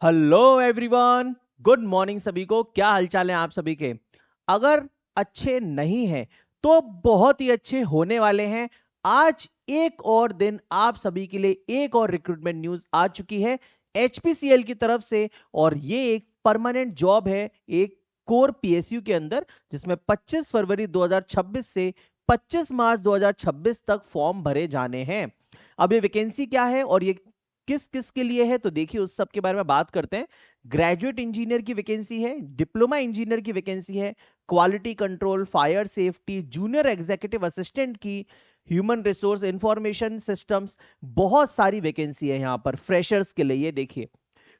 Hello everyone, good morning सभी को। क्या हालचाल है आप सभी के? अगर अच्छे नहीं हैं तो बहुत ही अच्छे होने वाले हैं। आज एक और दिन आप सभी के लिए एक और रिक्रूटमेंट न्यूज आ चुकी है एचपीसीएल की तरफ से। और ये एक परमानेंट जॉब है एक कोर पीएसयू के अंदर, जिसमें 25 फरवरी 2026 से 25 मार्च 2026 तक फॉर्म भरे जाने हैं। अब ये वैकेंसी क्या है और ये किस किस के लिए है, तो देखिए उस सब के बारे में बात करते हैं। ग्रेजुएट इंजीनियर की वैकेंसी है, डिप्लोमा इंजीनियर की वैकेंसी है, quality control, fire safety, junior executive assistant की, ह्यूमन रिसोर्स इंफॉर्मेशन सिस्टम्स, बहुत सारी वैकेंसी है यहाँ पर फ्रेशर्स के लिए। ये देखिए,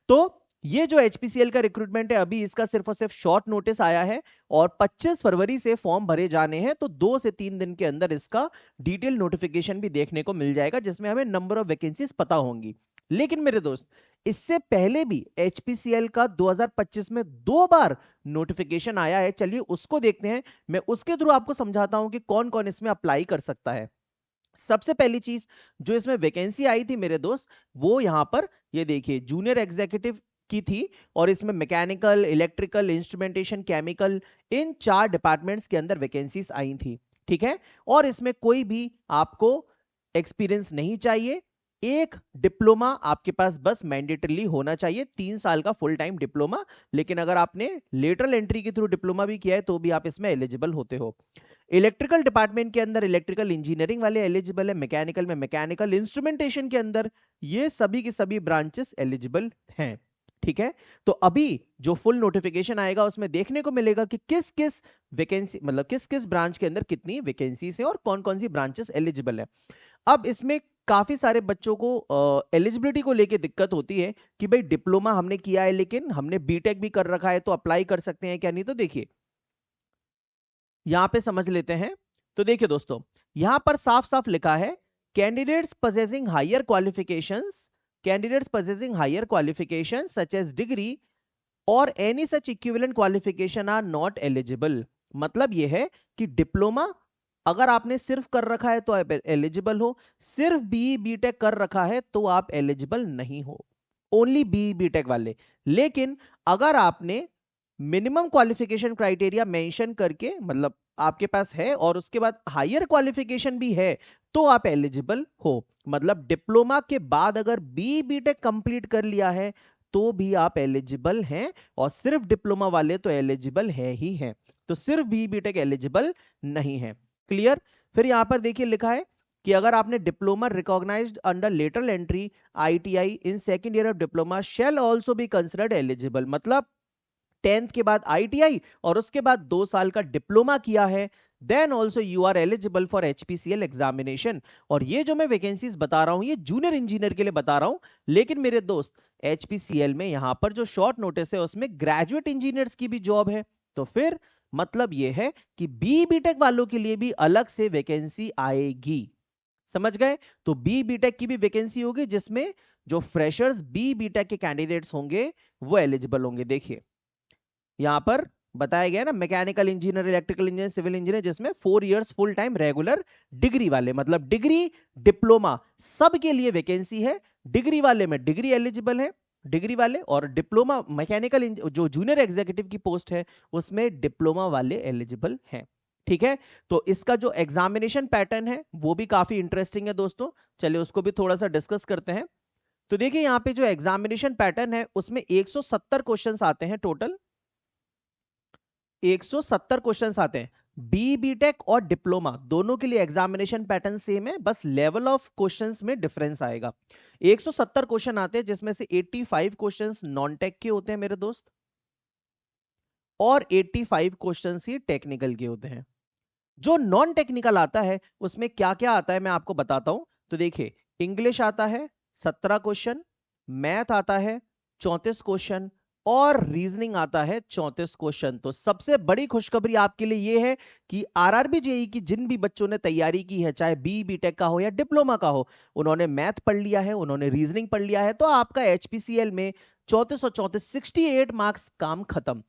तो ये जो एचपीसीएल का रिक्रूटमेंट है अभी इसका सिर्फ और सिर्फ शॉर्ट नोटिस आया है और 25 फरवरी से फॉर्म भरे जाने हैं। तो 2 से 3 दिन के अंदर इसका डिटेल नोटिफिकेशन भी देखने को मिल जाएगा, जिसमें हमें नंबर ऑफ वैकेंसीज पता होंगी। लेकिन मेरे दोस्त, इससे पहले भी एचपीसीएल का 2025 में 2 बार नोटिफिकेशन आया है। चलिए उसको देखते हैं। मैं उसके थ्रू आपको समझाता हूं कि कौन कौन इसमें अप्लाई कर सकता है। सबसे पहली चीज जो इसमें वैकेंसी आई थी मेरे दोस्त, वो यहां पर ये देखिए जूनियर एग्जीक्यूटिव की थी। और इसमें मैकेनिकल, इलेक्ट्रिकल, इंस्ट्रूमेंटेशन, केमिकल, इन 4 डिपार्टमेंट्स के अंदर वैकेंसीज आई थी। ठीक है। और इसमें कोई भी आपको एक्सपीरियंस नहीं चाहिए। एक डिप्लोमा आपके पास बस मैंडेटरली होना चाहिए, 3 साल का फुल टाइम डिप्लोमा। लेकिन अगर आपने लेटरल एंट्री के थ्रू डिप्लोमा भी किया है तो भी आप इसमें एलिजिबल होते हो। इलेक्ट्रिकल डिपार्टमेंट के अंदर इलेक्ट्रिकल इंजीनियरिंग वाले एलिजिबल है, मैकेनिकल में मैकेनिकल, इंस्ट्रूमेंटेशन के अंदर ये सभी के सभी ब्रांचेस एलिजिबल हैं। ठीक है। तो अभी जो फुल नोटिफिकेशन आएगा उसमें देखने को मिलेगा कि किस किस वैकेंसी, मतलब किस किस ब्रांच के अंदर कितनी वैकेंसीज है और कौन कौन सी ब्रांचेस एलिजिबल है। अब इसमें काफी सारे बच्चों को एलिजिबिलिटी को लेके दिक्कत होती है कि भाई डिप्लोमा हमने किया है लेकिन हमने बीटेक भी कर रखा है, तो अप्लाई कर सकते हैं क्या? नहीं, तो देखिए यहां पे समझ लेते हैं। तो देखिए दोस्तों, यहां पर साफ साफ लिखा है candidates possessing higher qualifications, candidates possessing higher qualification such as degree और any such equivalent qualification are not eligible. मतलब यह है कि डिप्लोमा अगर आपने सिर्फ कर रखा है तो आप एलिजिबल हो, सिर्फ बीई बीटेक कर रखा है तो आप एलिजिबल नहीं हो, ओनली बीई बीटेक वाले। लेकिन अगर आपने मिनिमम क्वालिफिकेशन क्राइटेरिया मेंशन करके, मतलब आपके पास है और उसके बाद हायर क्वालिफिकेशन भी है, तो आप एलिजिबल हो। मतलब डिप्लोमा के बाद अगर बी बीटेक कंप्लीट कर लिया है तो भी आप एलिजिबल हैं, और सिर्फ डिप्लोमा वाले तो एलिजिबल है ही हैं। तो सिर्फ बी बीटेक एलिजिबल नहीं है। क्लियर? फिर यहां पर देखिए लिखा है कि अगर आपने diploma recognised under lateral entry ITI in second year of diploma shall also be considered eligible. मतलब 10th के बाद आईटीआई और उसके बाद 2 साल का डिप्लोमा किया है, then also you are eligible for HPCL examination. और ये जो मैं वैकेंसीज बता रहा हूं ये जूनियर इंजीनियर के लिए बता रहा हूं। लेकिन मेरे दोस्त, एचपीसीएल में यहां पर जो शॉर्ट नोटिस है उसमें ग्रेजुएट इंजीनियर्स की भी जॉब है। तो फिर मतलब यह है कि बी बीटेक वालों के लिए भी अलग से वैकेंसी आएगी। समझ गए? तो बी बीटेक की भी वैकेंसी होगी जिसमें जो फ्रेशर्स बी बीटेक के कैंडिडेट्स होंगे वो एलिजिबल होंगे। देखिए यहां पर बताया गया ना, mechanical engineer, electrical engineer, civil engineer, जिसमें 4 years full time regular degree वाले, मतलब डिग्री डिप्लोमा सब के लिए वैकेंसी है। डिग्री वाले में डिग्री एलिजिबल है, डिग्री वाले, और डिप्लोमा मैकेनिकल जो जूनियर एग्जीक्यूटिव की पोस्ट है उसमें डिप्लोमा वाले एलिजिबल हैं। ठीक है। तो इसका जो एग्जामिनेशन पैटर्न है वो भी काफी इंटरेस्टिंग है दोस्तों। चलिए उसको भी थोड़ा सा डिस्कस करते हैं। तो देखिए यहाँ पे जो एग्जामिनेशन पैटर्न है उसमें 170 क्वेश्चंस आते हैं टोटल। 170 क्वेश्चंस आते हैं। बी बीटेक और डिप्लोमा दोनों के लिए एग्जामिनेशन पैटर्न सेम है, बस लेवल ऑफ क्वेश्चंस में डिफरेंस आएगा। 170 क्वेश्चन आते हैं जिसमें से 85 क्वेश्चंस नॉन टेक के होते हैं मेरे दोस्त, और 85 क्वेश्चंस ही टेक्निकल के होते हैं। जो नॉन टेक्निकल आता है उसमें क्या क्या आता है मैं आपको बताता हूं। तो देखिए, इंग्लिश आता है 17 क्वेश्चन, मैथ आता है 34 क्वेश्चन, और रीजनिंग आता है 34 क्वेश्चन। तो सबसे बड़ी खुशखबरी आपके लिए यह है कि आरआरबी जेई की जिन भी बच्चों ने तैयारी की है, चाहे बी बीटेक का हो या डिप्लोमा का हो, उन्होंने मैथ पढ़ लिया है, उन्होंने रीजनिंग पढ़ लिया है, तो आपका एचपीसीएल में 34 और 34 68 मार्क्स, काम खत्म।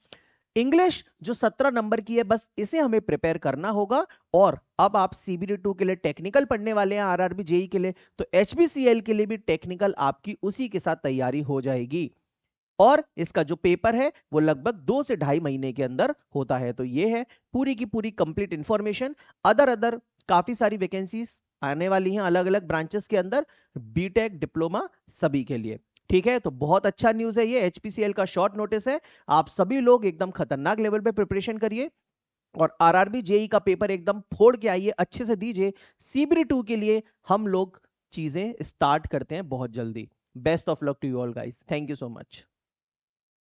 इंग्लिश जो 17 नंबर की है बस इसे हमें प्रिपेयर करना होगा। और अब आप सीबीडी 2 के लिए टेक्निकल पढ़ने वाले हैं, आरआरबी जेई के लिए, तो एचपीसीएल के लिए भी टेक्निकल आपकी उसी के साथ तैयारी हो जाएगी। और इसका जो पेपर है वो लगभग 2 से 2.5 महीने के अंदर होता है। तो ये है पूरी की पूरी कंप्लीट इंफॉर्मेशन। अदर काफी सारी वैकेंसीज आने वाली हैं अलग अलग ब्रांचेस के अंदर, बीटेक डिप्लोमा सभी के लिए। ठीक है, तो बहुत अच्छा न्यूज है ये। एचपीसीएल का शॉर्ट नोटिस है, आप सभी लोग एकदम खतरनाक लेवल पे प्रिपरेशन करिए और आरआरबी जेई का पेपर एकदम फोड़ के आइए, अच्छे से दीजिए। सीबीडी 2 के लिए हम लोग चीजें स्टार्ट करते हैं बहुत जल्दी। Best of luck to you all guys, thank you so much.